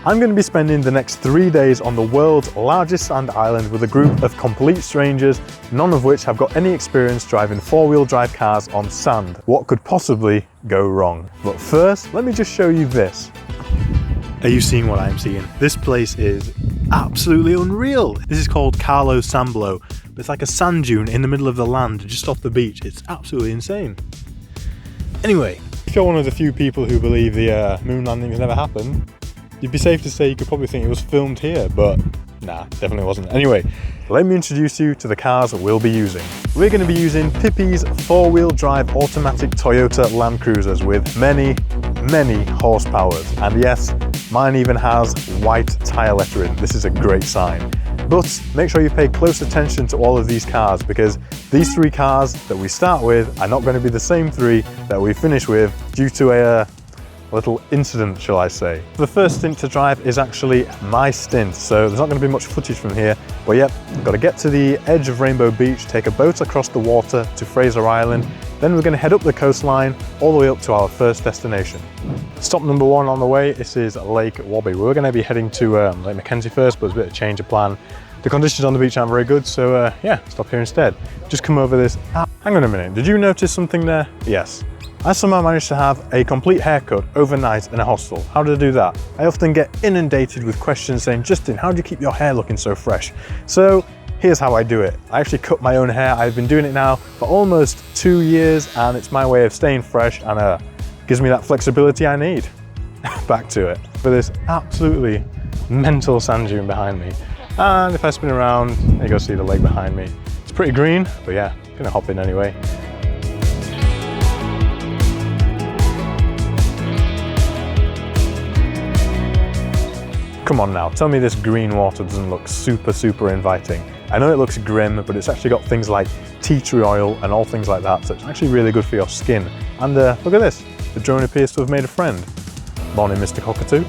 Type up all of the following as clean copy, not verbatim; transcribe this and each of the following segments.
I'm going to be spending the next 3 days on the world's largest sand island with a group of complete strangers, none of which have got any experience driving four-wheel drive cars on sand. What could possibly go wrong? But first, let me just show you this. Are you seeing what I'm seeing? This place is absolutely unreal. This is called Carlo Samblo. It's like a sand dune in the middle of the land, just off the beach. It's absolutely insane. Anyway, if you're one of the few people who believe the moon landing has never happened, you'd be safe to say you could probably think it was filmed here, but nah, definitely wasn't. Anyway, let me introduce you to the cars that we'll be using. We're going to be using Pippies four-wheel drive automatic Toyota Land Cruisers with many horsepowers. And yes, mine even has white tyre lettering. This is a great sign. But make sure you pay close attention to all of these cars, because these three cars that we start with are not going to be the same three that we finish with due to a little incident, shall I say. The first stint to drive is actually my stint, so there's not going to be much footage from here, but yep, got to get to the edge of Rainbow Beach, take a boat across the water to Fraser Island, then we're going to head up the coastline all the way up to our first destination. Stop number one on the way, this is Lake Wabby. We're going to be heading to Lake McKenzie first, but it's a bit of a change of plan. The conditions on the beach aren't very good, so yeah, stop here instead. Just come over this. Hang on a minute, did you notice something there? Yes. I somehow managed to have a complete haircut overnight in a hostel. How did I do that? I often get inundated with questions saying, Justin, how do you keep your hair looking so fresh? So here's how I do it. I actually cut my own hair. I've been doing it now for almost 2 years, and it's my way of staying fresh and gives me that flexibility I need. Back to it. For this absolutely mental sand dune behind me. And if I spin around, there you go, see the lake behind me. It's pretty green, but yeah, gonna hop in anyway. Come on now, tell me this green water doesn't look super inviting. I know it looks grim, but it's actually got things like tea tree oil and all things like that, so it's actually really good for your skin. And look at this, the drone appears to have made a friend. Morning, Mr. Cockatoo.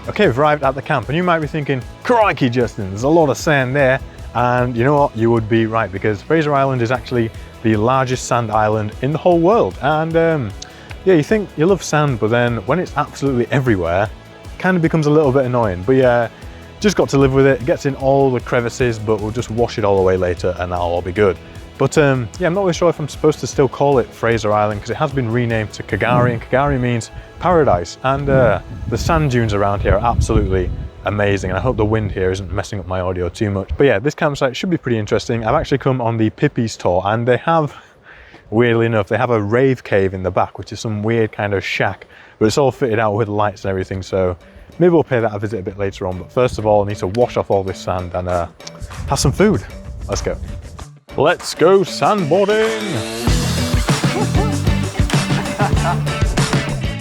Okay, we've arrived at the camp, and you might be thinking, crikey Justin, there's a lot of sand there. And you know what, you would be right, because Fraser Island is actually the largest sand island in the whole world. And yeah, you think you love sand, but then when it's absolutely everywhere, it kind of becomes a little bit annoying. But yeah, just got to live with it. It gets in all the crevices, but we'll just wash it all away later and that'll all be good. But yeah, I'm not really sure if I'm supposed to still call it Fraser Island, because it has been renamed to Kagari, and Kagari means paradise. And the sand dunes around here are absolutely amazing, and I hope the wind here isn't messing up my audio too much. But yeah, this campsite should be pretty interesting. I've actually come on the Pippies tour, and they have, weirdly enough, they have a rave cave in the back, which is some weird kind of shack, but it's all fitted out with lights and everything, so maybe we'll pay that a visit a bit later on. But first of all, I need to wash off all this sand and have some food. Let's go. Let's go sandboarding!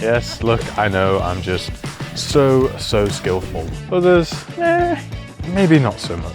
Yes, look, I know, I'm just so skillful. Others, maybe not so much.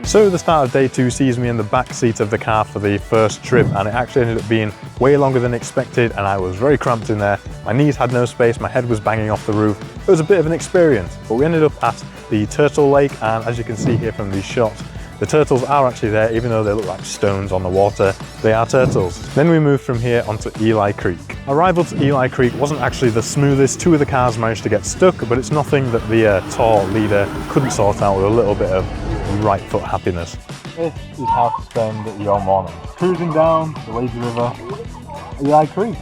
So the start of day 2 sees me in the back seat of the car for the first trip, and it actually ended up being way longer than expected, and I was very cramped in there. My knees had no space, my head was banging off the roof. It was a bit of an experience, but we ended up at the Turtle Lake, and as you can see here from these shots, the turtles are actually there, even though they look like stones on the water. They are turtles. Then we moved from here onto Eli Creek. Arrival to Eli Creek wasn't actually the smoothest. 2 of the cars managed to get stuck, but it's nothing that the tour leader couldn't sort out with a little bit of right foot happiness. This is how to spend your morning. Cruising down the lazy river, Eli Creek.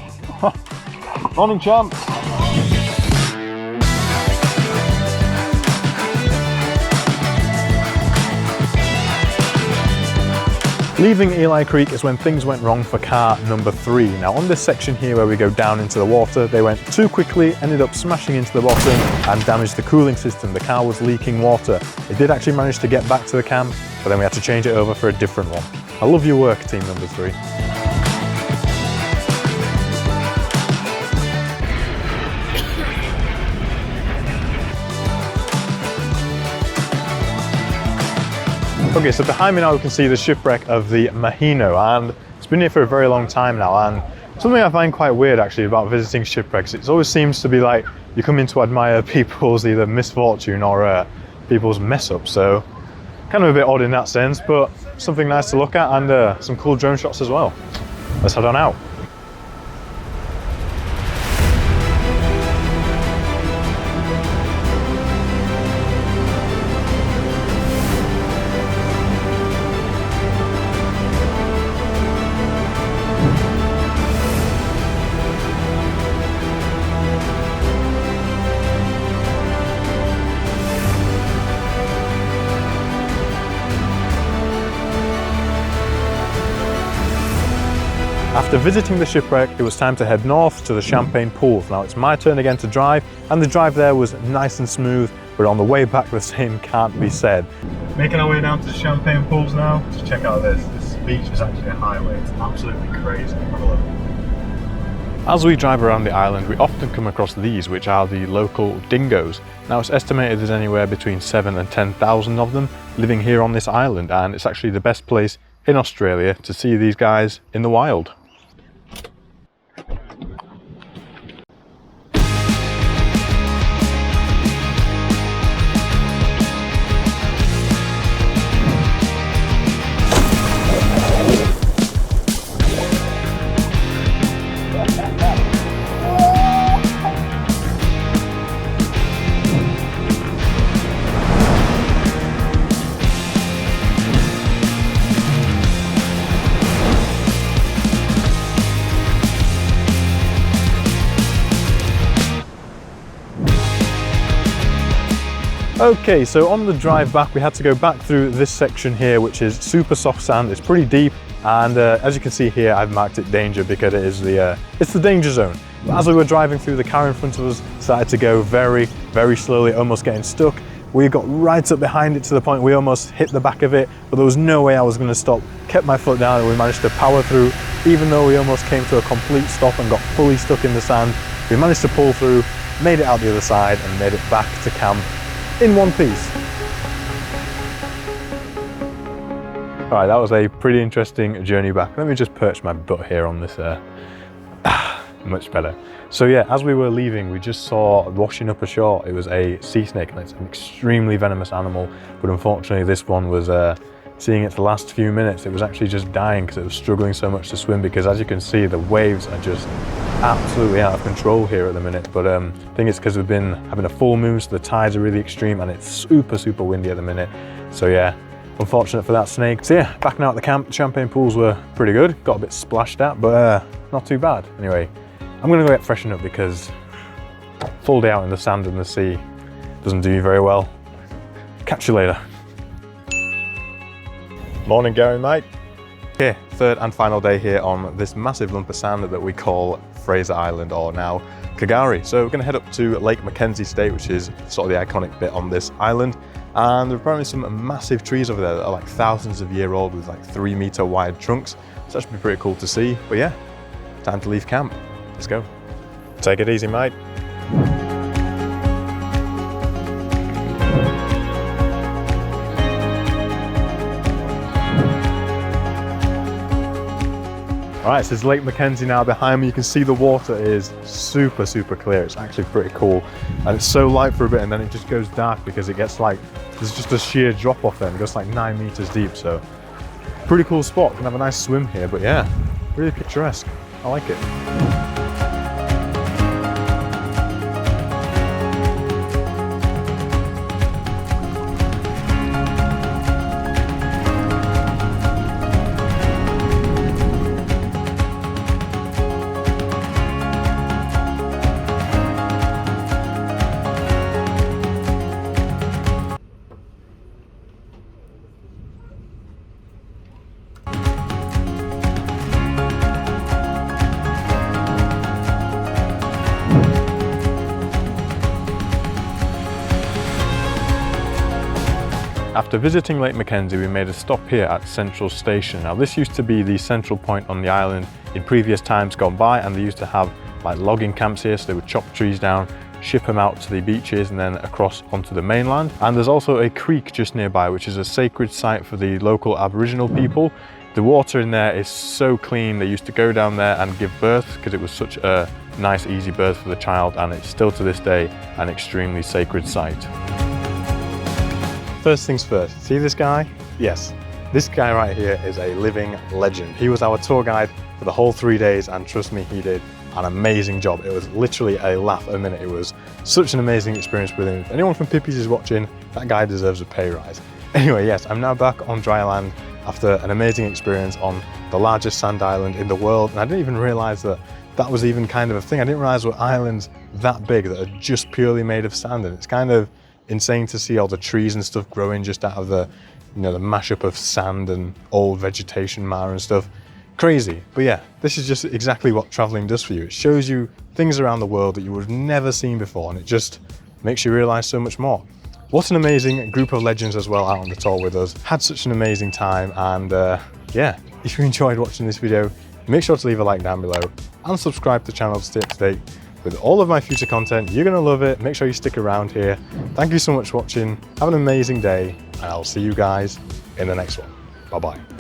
Morning, champs. Leaving Eli Creek is when things went wrong for car number 3. Now on this section here where we go down into the water, they went too quickly, ended up smashing into the bottom and damaged the cooling system. The car was leaking water. It did actually manage to get back to the camp, but then we had to change it over for a different one. I love your work, team number 3. Okay, so behind me now we can see the shipwreck of the Maheno, and it's been here for a very long time now. And something I find quite weird actually about visiting shipwrecks, it always seems to be like you come in to admire people's either misfortune or people's mess up. So kind of a bit odd in that sense, but something nice to look at, and some cool drone shots as well. Let's head on out. After visiting the shipwreck, it was time to head north to the Champagne Pools. Now it's my turn again to drive, and the drive there was nice and smooth, but on the way back the same can't be said. Making our way down to the Champagne Pools now. Just check out this. This beach is actually a highway. It's absolutely crazy. Have a look. As we drive around the island, we often come across these, which are the local dingoes. Now it's estimated there's anywhere between 7,000 and 10,000 of them living here on this island, and it's actually the best place in Australia to see these guys in the wild. Okay, so on the drive back, we had to go back through this section here, which is super soft sand. It's pretty deep, and as you can see here, I've marked it danger because it is it's the danger zone. But as we were driving through, the car in front of us started to go very, very slowly, almost getting stuck. We got right up behind it to the point we almost hit the back of it, but there was no way I was going to stop. Kept my foot down, and we managed to power through. Even though we almost came to a complete stop and got fully stuck in the sand, we managed to pull through, made it out the other side, and made it back to camp in one piece. All right, that was a pretty interesting journey back. Let me just perch my butt here on this, much better. So yeah, as we were leaving, we just saw washing up ashore, it was a sea snake, and it's an extremely venomous animal, but unfortunately this one was seeing its last few minutes. It was actually just dying because it was struggling so much to swim, because as you can see, the waves are just absolutely out of control here at the minute. But I think it's because we've been having a full moon, so the tides are really extreme, and it's super, super windy at the minute. So yeah, unfortunate for that snake. So yeah, back now at the camp, the Champagne Pools were pretty good. Got a bit splashed at, but not too bad. Anyway, I'm gonna go get freshened up because full day out in the sand and the sea doesn't do you very well. Catch you later. Morning, Gary, mate. Here, third and final day here on this massive lump of sand that we call Fraser Island, or now Kagari. So we're going to head up to Lake McKenzie State, which is sort of the iconic bit on this island. And there are apparently some massive trees over there that are like thousands of years old with like 3-meter wide trunks. So that should be pretty cool to see. But yeah, time to leave camp. Let's go. Take it easy, mate. Alright, so there's Lake McKenzie now behind me. You can see the water is super, super clear. It's actually pretty cool. And it's so light for a bit, and then it just goes dark because it gets like, there's just a sheer drop off there, and it goes like 9 meters deep. So pretty cool spot. Can have a nice swim here, but yeah, really picturesque. I like it. After visiting Lake McKenzie, we made a stop here at Central Station. Now this used to be the central point on the island in previous times gone by, and they used to have like logging camps here, so they would chop trees down, ship them out to the beaches and then across onto the mainland. And there's also a creek just nearby, which is a sacred site for the local Aboriginal people. The water in there is so clean. They used to go down there and give birth because it was such a nice, easy birth for the child, and it's still to this day an extremely sacred site. First things first, see this guy? Yes, this guy right here is a living legend. He was our tour guide for the whole 3 days, and trust me, he did an amazing job. It was literally a laugh a minute. It was such an amazing experience with him. If anyone from Pippies is watching, that guy deserves a pay rise. Anyway, yes, I'm now back on dry land after an amazing experience on the largest sand island in the world, and I didn't even realize that that was even kind of a thing. I didn't realize there were islands that big that are just purely made of sand, and it's kind of insane to see all the trees and stuff growing just out of the, you know, the mashup of sand and old vegetation matter and stuff. Crazy. But yeah, this is just exactly what traveling does for you. It shows you things around the world that you would have never seen before, and it just makes you realize so much more. What an amazing group of legends as well out on the tour with us. Had such an amazing time, and yeah, if you enjoyed watching this video, make sure to leave a like down below and subscribe to the channel to stay up to date with all of my future content. You're gonna love it. Make sure you stick around here. Thank you so much for watching. Have an amazing day, and I'll see you guys in the next one. Bye bye.